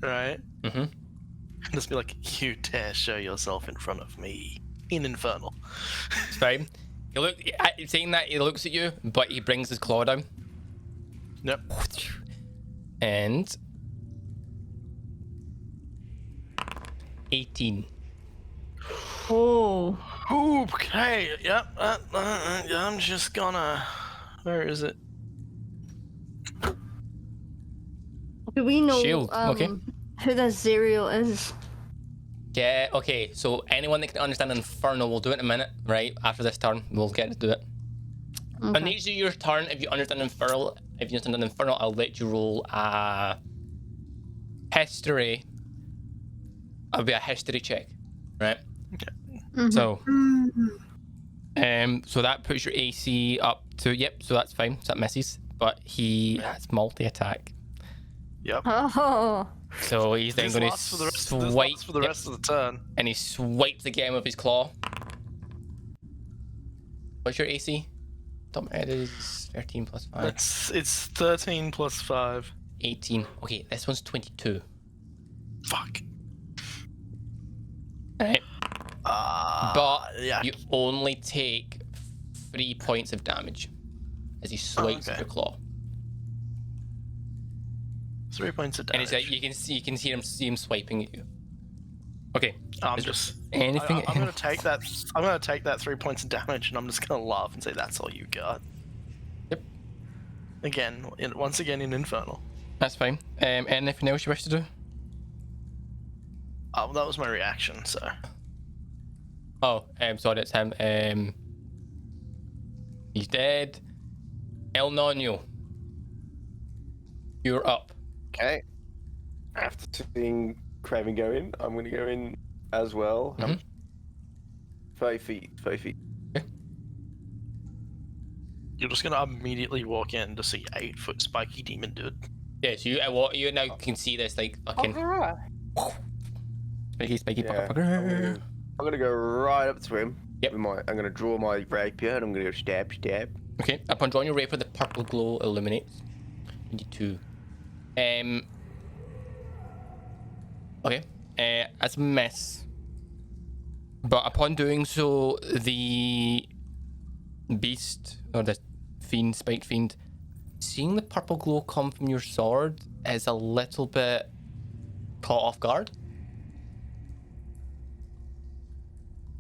right? Mm-hmm. Just be like, you dare show yourself in front of me. in Infernal. It's fine. He look saying that he looks at you, but he brings his claw down. Yep. And 18. Oh. Okay. Yep. I'm just gonna. Where is it? Do we know Shield, okay. who this Zerial is? Yeah, okay, so anyone that can understand Infernal, we'll do it in a minute, right? After this turn, we'll get to do it. Okay. On each of your turn, if you understand Infernal, I'll let you roll a history. It'll be a history check, right? Mhm. So, so that puts your AC up to, yep, so that's fine, so that misses. But he has multi-attack. Yep. Oh. So he's then This going to lasts for the rest, this swipe, lasts for the yep, rest of the turn. and he swipes again with his claw. What's your AC? Top head is 13 plus 5. It's 13 plus 5. 18. Okay, this one's 22. Fuck. Alright. But yeah. you only take 3 points of damage as he swipes with okay. your claw. 3 points of And damage. it's like you can see him swiping at you. Okay. I'm is there just. anything. I'm gonna take that. I'm gonna take that 3 points of damage, and I'm just gonna laugh and say, "That's all you got." Yep. Again, once again in Infernal. That's fine. Anything else you wish to do? Oh, that was my reaction. So. Oh, sorry, it's him. He's dead. El Nino. You're up. Okay. After seeing Kraken go in, I'm going to go in as well. Mhm. 30 feet. 30 feet. You're just gonna immediately walk in to see 8-foot spiky demon dude. Yeah, so you now can see this like fucking spiky Yeah, motherfucker. I'm gonna go right up to him. Yep. I'm gonna draw my rapier and I'm gonna go stab. Okay, upon drawing your rapier, the purple glow illuminates. 22. Okay, that's a miss. But upon doing so, the beast, or the fiend, spiked fiend, seeing the purple glow come from your sword is a little bit caught off guard.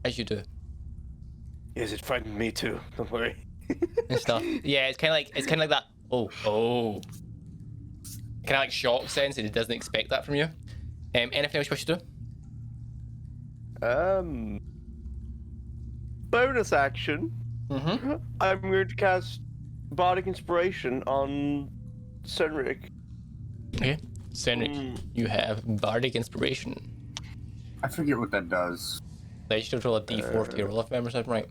As you do. Yes, it frightened me too. Don't worry. And stuff. Yeah, it's kind of like that. Oh, kind of like shock sense, and it doesn't expect that from you. Anything else you wish to do? Bonus action. Mm-hmm. I'm going to cast Bardic Inspiration on Senric. Okay, Senric, you have Bardic Inspiration. I forget what that does. So you should roll a d4 to your roll if I remember something right.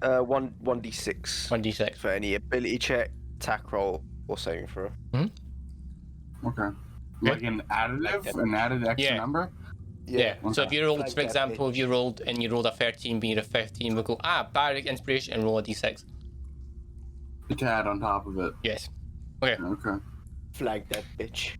1d6 1d6. for any ability check, attack roll, or saving throw. Okay. Like an additive, an added extra Yeah. number? Yeah. So if Okay. you rolled, Like for that example, bitch. if you rolled a 13, being a 15, we'll go Bardic Inspiration and roll a d6. The cat on top of it. Yes. Okay. Okay. Flag that bitch.